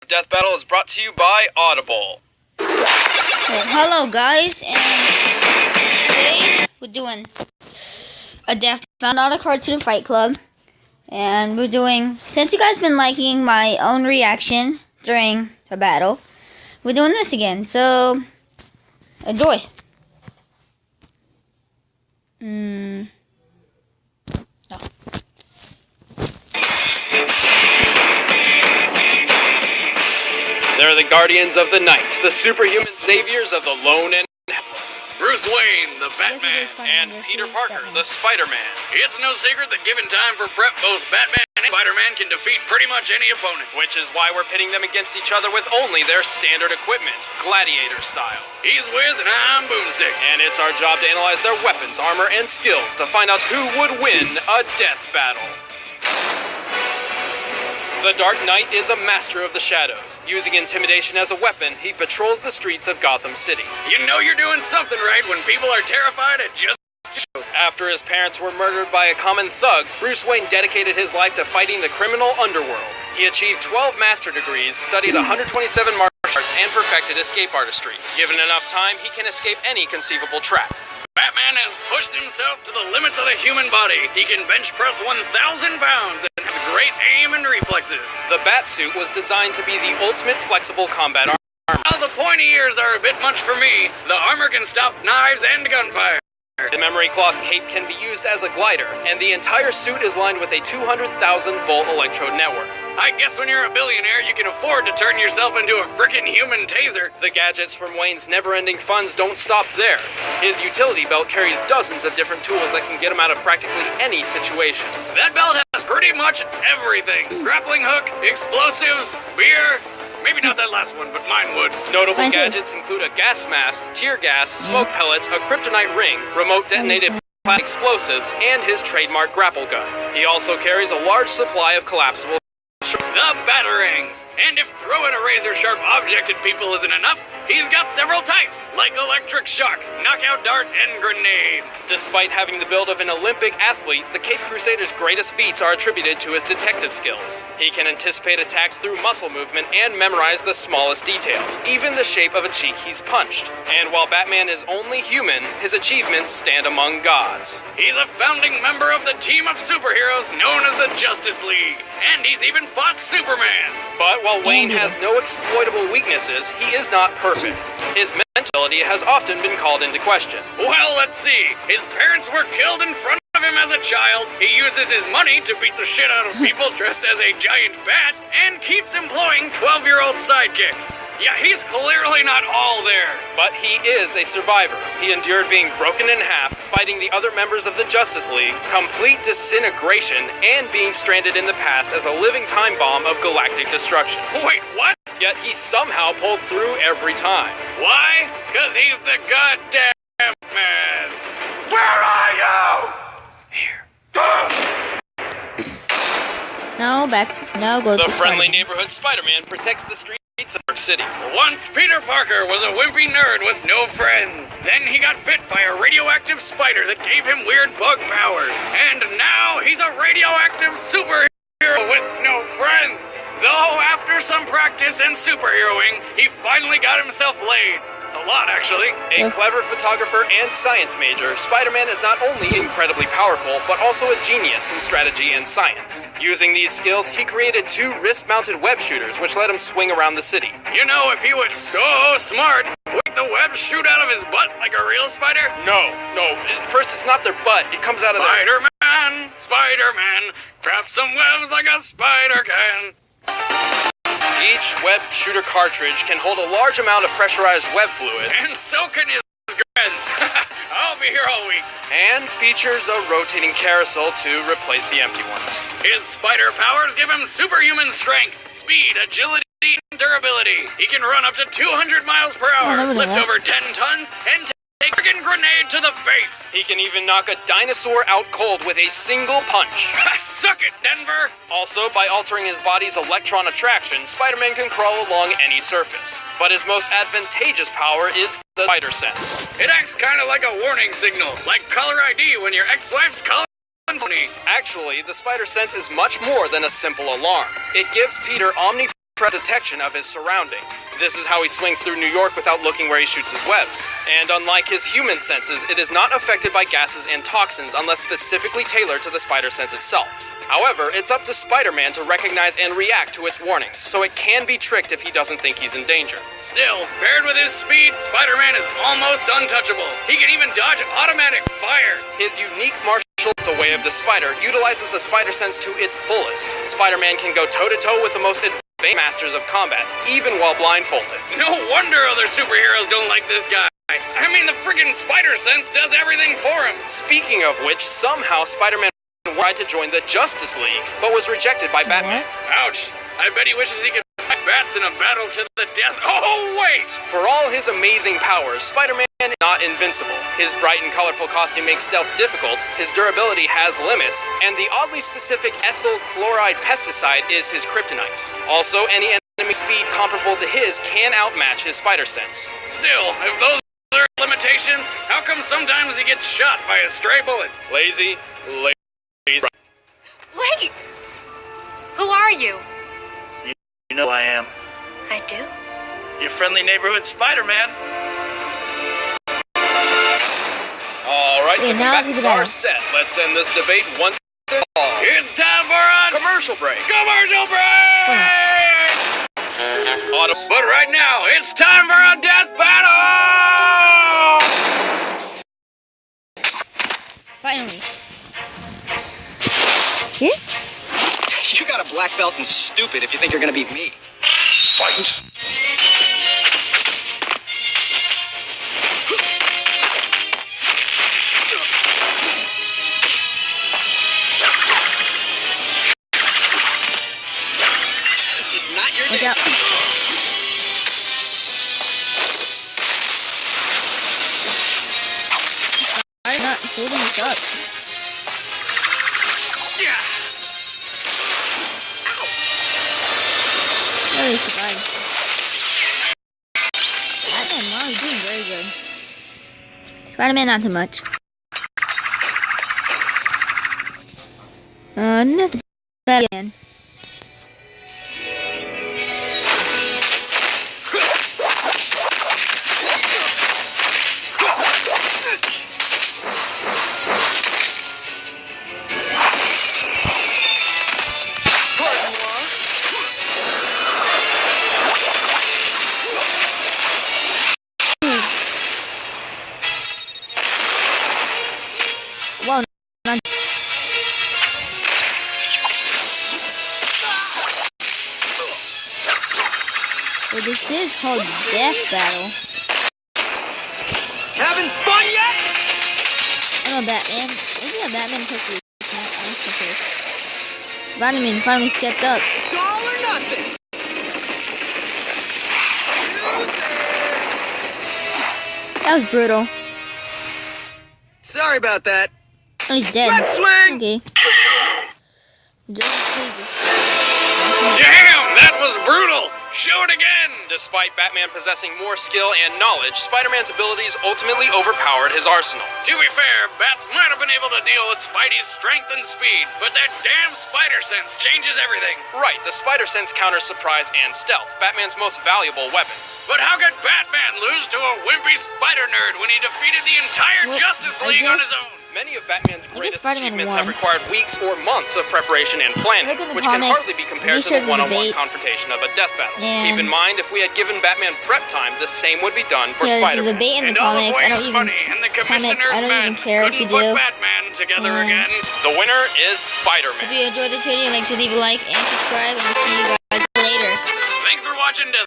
Death Battle is brought to you by Audible. Well, hello guys, and today we're doing a Death Battle, not a Cartoon Fight Club. And we're doing, since you guys been liking my own reaction during a battle, we're doing this again, so enjoy. No. They're the guardians of the night, the superhuman saviors of the lone and helpless. Bruce Wayne, the Batman, And Peter Parker, the Spider-Man. It's no secret that given time for prep, both Batman and Spider-Man can defeat pretty much any opponent. Which is why we're pitting them against each other with only their standard equipment, gladiator style. He's Wiz and I'm Boomstick. And it's our job to analyze their weapons, armor, and skills to find out who would win a death battle. The Dark Knight is a master of the shadows. Using intimidation as a weapon, he patrols the streets of Gotham City. You know you're doing something right when people are terrified at just a joke. After his parents were murdered by a common thug, Bruce Wayne dedicated his life to fighting the criminal underworld. He achieved 12 master degrees, studied 127 martial arts, and perfected escape artistry. Given enough time, he can escape any conceivable trap. Batman has pushed himself to the limits of the human body. He can bench press 1,000 pounds and has great aim and reflexes. The Batsuit was designed to be the ultimate flexible combat armor. While the pointy ears are a bit much for me, the armor can stop knives and gunfire. The memory cloth cape can be used as a glider, and the entire suit is lined with a 200,000-volt electrode network. I guess when you're a billionaire, you can afford to turn yourself into a frickin' human taser. The gadgets from Wayne's never-ending funds don't stop there. His utility belt carries dozens of different tools that can get him out of practically any situation. That belt has pretty much everything. Grappling hook, explosives, beer. Maybe not that last one, but mine would. Notable gadgets include a gas mask, tear gas, smoke pellets, a kryptonite ring, remote detonated explosives, and his trademark grapple gun. He also carries a large supply of collapsible the batarangs. And if throwing a razor-sharp object at people isn't enough, he's got several types, like electric shock, knockout dart, and grenade. Despite having the build of an Olympic athlete, the Cape Crusader's greatest feats are attributed to his detective skills. He can anticipate attacks through muscle movement and memorize the smallest details, even the shape of a cheek he's punched. And while Batman is only human, his achievements stand among gods. He's a founding member of the team of superheroes known as the Justice League, and he's even fought Superman. But while Wayne has no exploitable weaknesses, he is not perfect. His mentality has often been called into question. Well, let's see. His parents were killed in front of him as a child. He uses his money to beat the shit out of people dressed as a giant bat, and keeps employing 12-year-old sidekicks. Yeah, he's clearly not all there. But he is a survivor. He endured being broken in half, fighting the other members of the Justice League, complete disintegration, and being stranded in the past as a living time bomb of galactic destruction. Wait, what? Yet he somehow pulled through every time. Why? 'Cause he's the goddamn man. Where are you? Here. No, go The friendly neighborhood Spider-Man protects the streets of New York City. Once Peter Parker was a wimpy nerd with no friends. Then he got bit by a radioactive spider that gave him weird bug powers. And now he's a radioactive superhero with no friends. Though after some practice and superheroing, he finally got himself laid. A lot, actually. A clever photographer and science major, Spider-Man is not only incredibly powerful, but also a genius in strategy and science. Using these skills, he created 2 wrist-mounted web shooters, which let him swing around the city. You know, if he was so smart, wouldn't the web shoot out of his butt like a real spider? No. First, it's not their butt. It comes out of Spider-Man, Spider-Man, grab some webs like a spider can. Each web shooter cartridge can hold a large amount of pressurized web fluid. And so can his friends. I'll be here all week. And features a rotating carousel to replace the empty ones. His spider powers give him superhuman strength, speed, agility, and durability. He can run up to 200 miles per hour, lift over 10 tons, and take a freaking grenade to the face. He can even knock a dinosaur out cold with a single punch. Suck it, Denver! Also, by altering his body's electron attraction, Spider-Man can crawl along any surface. But his most advantageous power is the spider sense. It acts kind of like a warning signal, like caller ID when your ex-wife's calling. Actually, the spider sense is much more than a simple alarm. It gives Peter omnipresence detection of his surroundings. This is how he swings through New York without looking where he shoots his webs. And unlike his human senses, it is not affected by gases and toxins unless specifically tailored to the spider sense itself. However, it's up to Spider-Man to recognize and react to its warnings, so it can be tricked if he doesn't think he's in danger. Still, paired with his speed, Spider-Man is almost untouchable. He can even dodge automatic fire. His unique martial art, the Way of the Spider, utilizes the spider sense to its fullest. Spider-Man can go toe-to-toe with the most advanced masters of combat, even while blindfolded. No wonder other superheroes don't like this guy. I mean, the friggin' spider sense does everything for him. Speaking of which, somehow Spider-Man tried to join the Justice League, but was rejected by Batman. Ouch. I bet he wishes he could fight bats in a battle to the death. Oh, wait! For all his amazing powers, Spider-Man is not invincible. His bright and colorful costume makes stealth difficult, his durability has limits, and the oddly specific ethyl chloride pesticide is his kryptonite. Also, any enemy speed comparable to his can outmatch his spider sense. Still, if those are limitations, how come sometimes he gets shot by a stray bullet? Lazy. Wait! Who are you? You know who I am. I do? Your friendly neighborhood Spider-Man. Alright, Okay, the now to combatants the are battle. set. Let's end this debate once and all. It's time for a Commercial break. commercial break! But right now, it's time for a death battle! Finally. Here? You got a black belt and stupid if you think you're gonna beat me. Fight. Just not your Watch day. out. I'm not holding this up. Oh, he survived. Batman, wow, he's doing very good. Spider-Man, not too much. That's bad again. Wow, not. So this is called Death Battle. Having fun yet? I know Batman. Maybe a Batman cookie. Spider-Man finally stepped up. It's all or nothing. That was brutal. Sorry about that. Oh, he's dead. Let's swing. Okay. Justice League just- Damn, that was brutal! Show it again! Despite Batman possessing more skill and knowledge, Spider-Man's abilities ultimately overpowered his arsenal. To be fair, Bats might have been able to deal with Spidey's strength and speed, but that damn spider sense changes everything. Right, the spider sense counters surprise and stealth, Batman's most valuable weapons. But how could Batman lose to a wimpy spider nerd when he defeated the entire Well, Justice I League on guess- his own? Many of Batman's guess greatest Spider-Man achievements won. have required weeks or months of preparation and planning, Look at the which can comics, hardly be compared to research the and one-on-one debate. confrontation of a death battle. And- Keep in mind, if we had given Batman prep time, the same would be done for Yeah, there's a Spider-Man. debate in the And all the comics. I don't Wayne's even. money and the Commissioner's I don't men even care if couldn't you put do. Batman together Yeah. again. The winner is If Spider-Man. you enjoyed this video, make sure to leave a like and subscribe, and we'll see you guys later. Thanks for watching Death